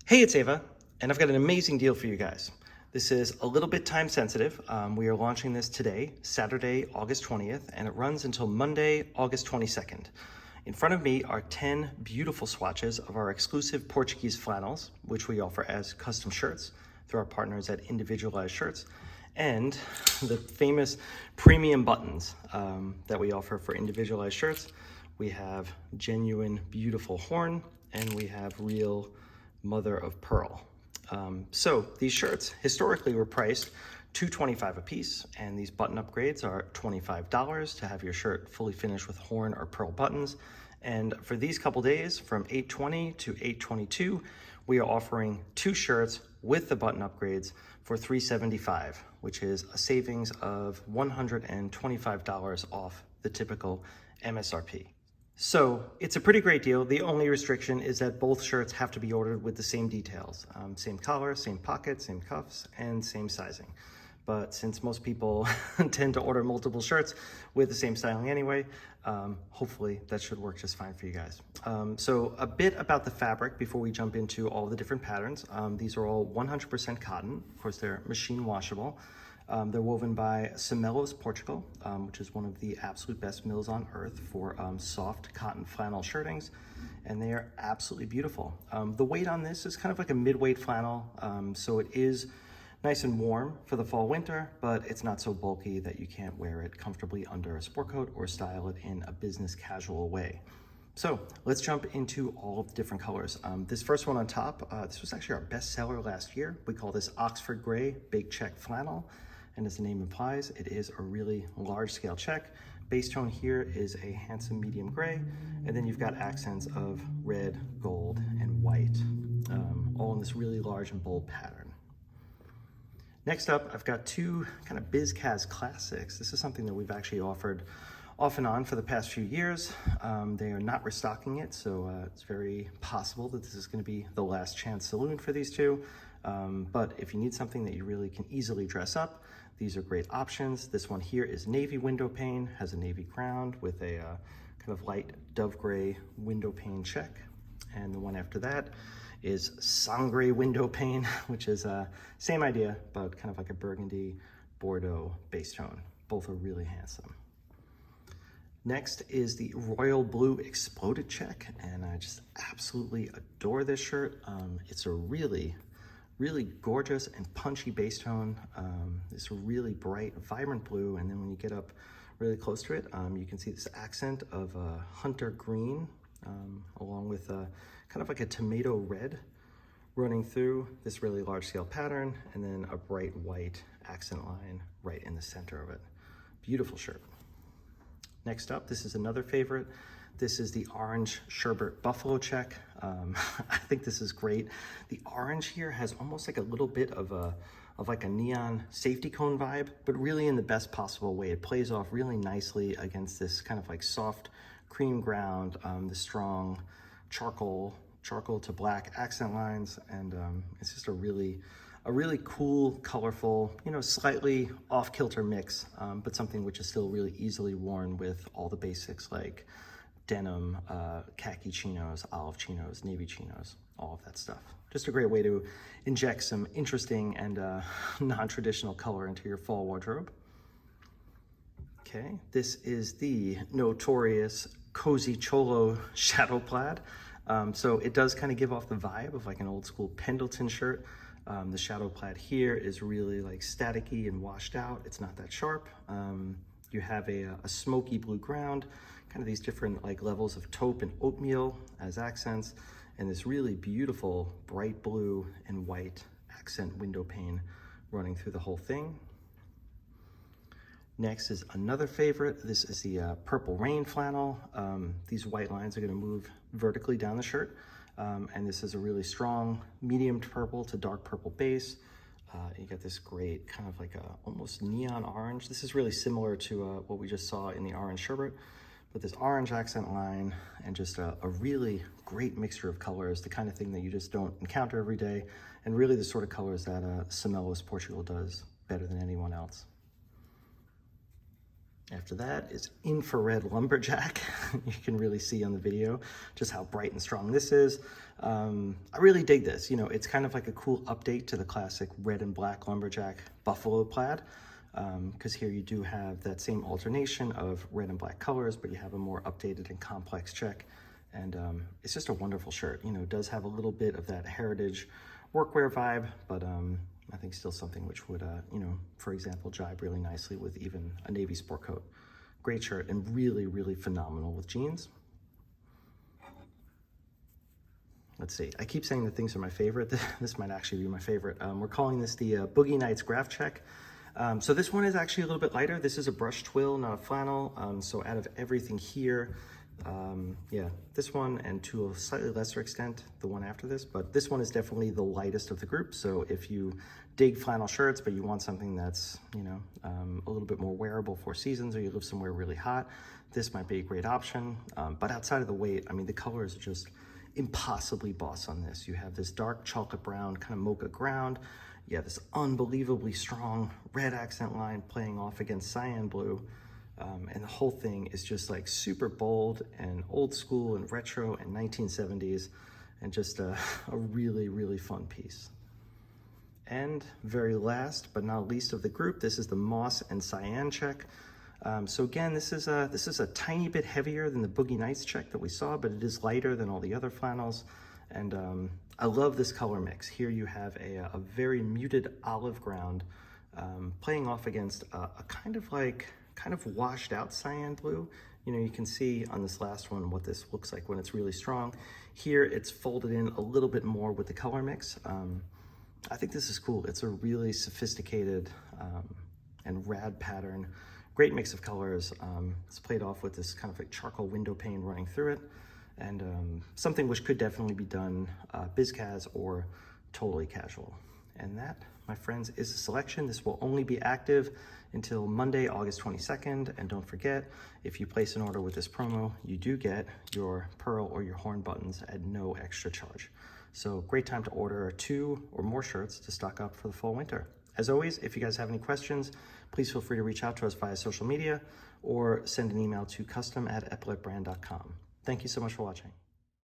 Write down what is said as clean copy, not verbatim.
Hey, it's Ava, and I've got an amazing deal for you guys. This is a little bit time sensitive. We are launching this today, Saturday, August 20th, and it runs until Monday, August 22nd. In front of me are 10 beautiful swatches of our exclusive Portuguese flannels, which we offer as custom shirts through our partners at Individualized Shirts, and the famous premium buttons that we offer for Individualized Shirts. We have genuine, beautiful horn, and we have real mother of pearl. So these shirts historically were priced $2.25 a piece, and these button upgrades are $25 to have your shirt fully finished with horn or pearl buttons. And for these couple days, from 8/20 to 8/22, we are offering 2 shirts with the button upgrades for $375, which is a savings of $125 off the typical MSRP. So it's a pretty great deal. The only restriction is that both shirts have to be ordered with the same details. Same collar, same pocket, same cuffs, and same sizing. But since most people tend to order multiple shirts with the same styling anyway, hopefully that should work just fine for you guys. So a bit about the fabric before we jump into all the different patterns. These are all 100% cotton. Of course, they're machine washable. They're woven by Semelos, Portugal, which is one of the absolute best mills on earth for soft cotton flannel shirtings, and they are absolutely beautiful. The weight on this is kind of like a mid-weight flannel, so it is nice and warm for the fall winter, but it's not so bulky that you can't wear it comfortably under a sport coat or style it in a business casual way. So let's jump into all of the different colors. This first one on top, this was actually our best seller last year. We call this Oxford Gray Big Check Flannel. And as the name implies, it is a really large scale check. Base tone here is a handsome medium gray, and then you've got accents of red, gold, and white, all in this really large and bold pattern. Next up, I've got 2 kind of BizCaz classics. This is something that we've actually offered off and on for the past few years. They are not restocking it, so it's very possible that this is going to be the last chance saloon for these 2. But if you need something that you really can easily dress up, these are great options. This one here is navy window pane, has a navy ground with a kind of light dove gray window pane check. And the one after that is sangre window pane, which is same idea, but kind of like a burgundy Bordeaux base tone. Both are really handsome. Next is the royal blue exploded check, and I just absolutely adore this shirt. It's a really gorgeous and punchy base tone. It's a really bright, vibrant blue, and then when you get up really close to it, you can see this accent of hunter green, along with kind of like a tomato red running through this really large scale pattern, and then a bright white accent line right in the center of it. Beautiful shirt. Next up, this is another favorite. This is the orange Sherbert buffalo check. I think this is great. The orange here has almost like a little bit of like a neon safety cone vibe, but really in the best possible way. It plays off really nicely against this kind of like soft cream ground, the strong charcoal to black accent lines, and it's just a really cool, colorful, slightly off-kilter mix, but something which is still really easily worn with all the basics like denim, khaki chinos, olive chinos, navy chinos, all of that stuff. Just a great way to inject some interesting and non-traditional color into your fall wardrobe. Okay, this is the notorious cozy Cholo shadow plaid. So it does kind of give off the vibe of like an old school Pendleton shirt. The shadow plaid here is really like staticky and washed out. It's not that sharp. You have a smoky blue ground, kind of these different like levels of taupe and oatmeal as accents, and this really beautiful bright blue and white accent window pane running through the whole thing. Next is another favorite. This is the Purple Rain flannel. These white lines are going to move vertically down the shirt, and this is a really strong medium purple to dark purple base. You get this great kind of like a almost neon orange. This is really similar to what we just saw in the orange Sherbert, but this orange accent line and just a really great mixture of colors, the kind of thing that you just don't encounter every day, and really the sort of colors that Semelos, Portugal does better than anyone else. After that is infrared Lumberjack. You can really see on the video just how bright and strong this is. I really dig this. You know, it's kind of like a cool update to the classic red and black Lumberjack buffalo plaid, because here you do have that same alternation of red and black colors, but you have a more updated and complex check. And it's just a wonderful shirt. You know, it does have a little bit of that heritage workwear vibe, but I think still something which would, you know, for example, jibe really nicely with even a navy sport coat. Great shirt and really, really phenomenal with jeans. Let's see, I keep saying that things are my favorite. This might actually be my favorite. We're calling this the Boogie Nights Graph Check. So this one is actually a little bit lighter. This is a brush twill, not a flannel. So out of everything here, yeah, this one, and to a slightly lesser extent, the one after this, but this one is definitely the lightest of the group. So if you dig flannel shirts, but you want something that's, you know, a little bit more wearable for seasons, or you live somewhere really hot, this might be a great option. But outside of the weight, I mean, the colors are just impossibly boss on this. You have this dark chocolate brown, kind of mocha ground. You have this unbelievably strong red accent line playing off against cyan blue. And the whole thing is just like super bold and old school and retro and 1970s, and just a really, really fun piece. And very last but not least of the group, this is the moss and cyan check. So again, this is a tiny bit heavier than the Boogie Nights check that we saw, but it is lighter than all the other flannels. And I love this color mix. Here you have a very muted olive ground playing off against a kind of washed out cyan blue. You know, you can see on this last one what this looks like when it's really strong. Here it's folded in a little bit more with the color mix. I think this is cool. It's a really sophisticated and rad pattern. Great mix of colors. It's played off with this kind of like charcoal window pane running through it, and something which could definitely be done biz-caz or totally casual. And that, my friends, is a selection. This will only be active until Monday, August 22nd. And don't forget, if you place an order with this promo, you do get your pearl or your horn buttons at no extra charge. So great time to order 2 or more shirts to stock up for the fall winter. As always, if you guys have any questions, please feel free to reach out to us via social media or send an email to custom@epaulettebrand.com. Thank you so much for watching.